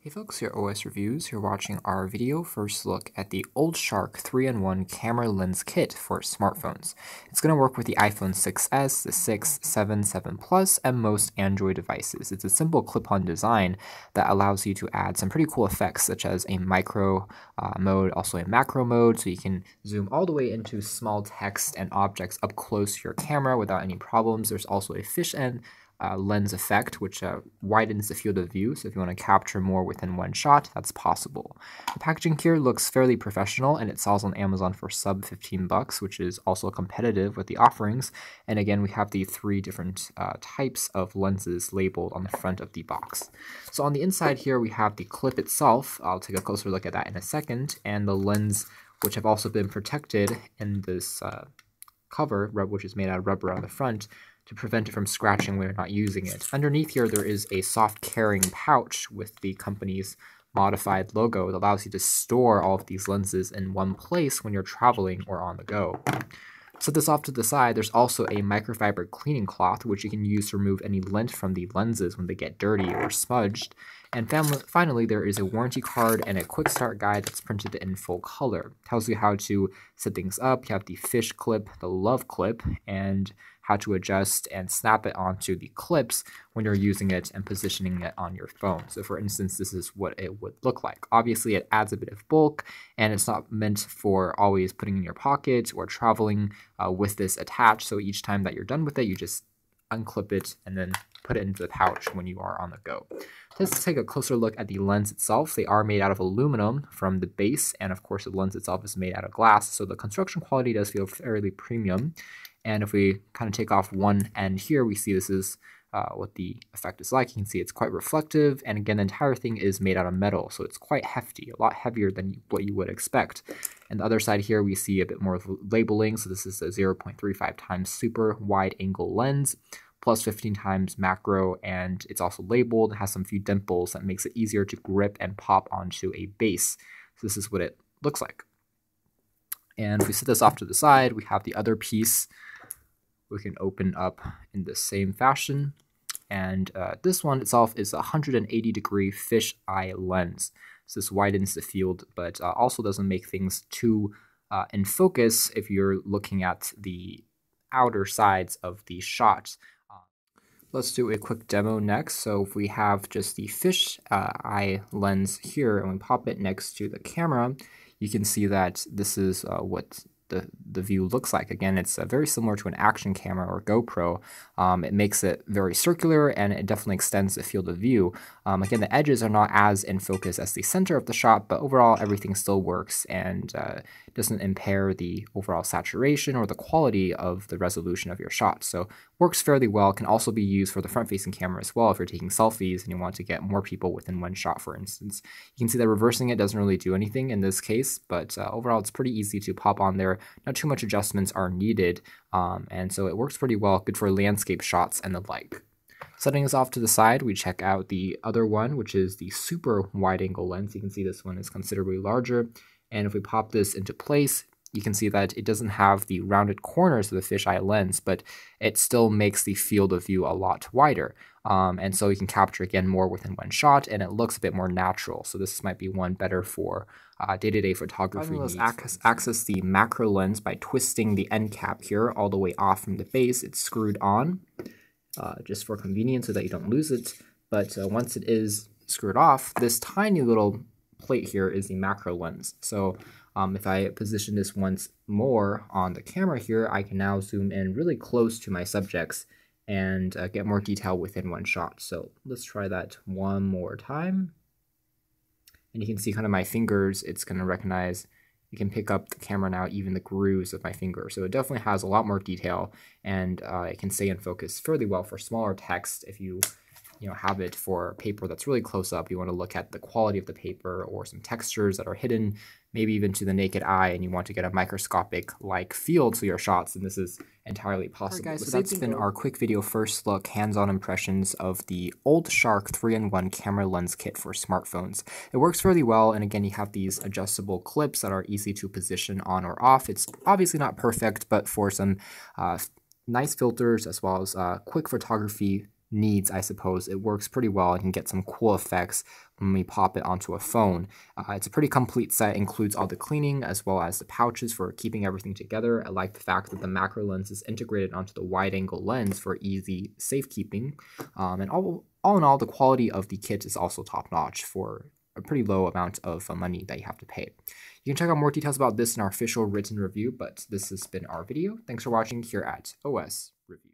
Hey folks, here at OS Reviews. You're watching our video first look at the Old Shark 3-in-1 camera lens kit for smartphones. It's going to work with the iPhone 6s, the 6, 7, 7 Plus, and most Android devices. It's a simple clip-on design that allows you to add some pretty cool effects such as a micro mode, also a macro mode, so you can zoom all the way into small text and objects up close to your camera without any problems. There's also a fisheye lens effect, which widens the field of view, so if you want to capture more within one shot, that's possible. The packaging here looks fairly professional, and it sells on Amazon for sub $15, which is also competitive with the offerings. And again, we have the three different types of lenses labeled on the front of the box. So on the inside here, we have the clip itself. I'll take a closer look at that in a second, and the lens, which have also been protected in this cover, which is made out of rubber on the front, to prevent it from scratching when you're not using it. Underneath here, there is a soft carrying pouch with the company's modified logo. It allows you to store all of these lenses in one place when you're traveling or on the go. Set this off to the side. There's also a microfiber cleaning cloth, which you can use to remove any lint from the lenses when they get dirty or smudged. And finally, there is a warranty card and a quick start guide that's printed in full color. It tells you how to set things up. You have the fish clip, the love clip, and how to adjust and snap it onto the clips when you're using it and positioning it on your phone. So for instance, this is what it would look like. Obviously, it adds a bit of bulk, and it's not meant for always putting in your pocket or traveling with this attached. So each time that you're done with it, you just unclip it and then put it into the pouch when you are on the go. Let's take a closer look at the lens itself. They are made out of aluminum from the base, and of course the lens itself is made out of glass, so the construction quality does feel fairly premium. And if we kind of take off one end here, we see this is what the effect is like. You can see it's quite reflective, and again, the entire thing is made out of metal, so it's quite hefty, a lot heavier than what you would expect. And the other side here, we see a bit more labeling, so this is a 0.35 times super wide angle lens, plus 15 times macro, and it's also labeled. It has some few dimples that makes it easier to grip and pop onto a base. So this is what it looks like. And if we set this off to the side, we have the other piece we can open up in the same fashion. And this one itself is a 180-degree fisheye lens. So this widens the field, but also doesn't make things too in focus if you're looking at the outer sides of the shot. Let's do a quick demo next. So if we have just the fisheye lens here and we pop it next to the camera, you can see that this is what the view looks like. Again, it's very similar to an action camera or GoPro. It makes it very circular, and it definitely extends the field of view. Again, the edges are not as in focus as the center of the shot, but overall everything still works and doesn't impair the overall saturation or the quality of the resolution of your shot. So works fairly well. Can also be used for the front-facing camera as well if you're taking selfies and you want to get more people within one shot, for instance. You can see that reversing it doesn't really do anything in this case, but overall it's pretty easy to pop on there. Not too much adjustments are needed, and so it works pretty well, good for landscape shots and the like. Setting this off to the side, we check out the other one, which is the super wide angle lens. You can see this one is considerably larger, and if we pop this into place, you can see that it doesn't have the rounded corners of the fisheye lens, but it still makes the field of view a lot wider. And so you can capture, again, more within one shot, and it looks a bit more natural. So this might be one better for day-to-day photography. Let's access the macro lens by twisting the end cap here all the way off from the base. It's screwed on just for convenience so that you don't lose it. But once it is screwed off, this tiny little plate here is the macro lens. So if I position this once more on the camera here, I can now zoom in really close to my subjects and get more detail within one shot. So let's try that one more time. And you can see kind of my fingers, it's going to recognize, you can pick up the camera now, even the grooves of my finger. So it definitely has a lot more detail, and it can stay in focus fairly well for smaller text. If you have it for paper that's really close up, you want to look at the quality of the paper or some textures that are hidden, maybe even to the naked eye, and you want to get a microscopic-like feel to your shots, and this is entirely possible. Alright guys, so that's been our quick video first look, hands-on impressions of the Old Shark 3-in-1 camera lens kit for smartphones. It works fairly well, and again, you have these adjustable clips that are easy to position on or off. It's obviously not perfect, but for some nice filters as well as quick photography, needs, I suppose, it works pretty well and can get some cool effects when we pop it onto a phone. It's a pretty complete set, includes all the cleaning as well as the pouches for keeping everything together. I like the fact that the macro lens is integrated onto the wide-angle lens for easy safekeeping. And all in all, the quality of the kit is also top-notch for a pretty low amount of money that you have to pay. You can check out more details about this in our official written review, but this has been our video. Thanks for watching here at OS Review.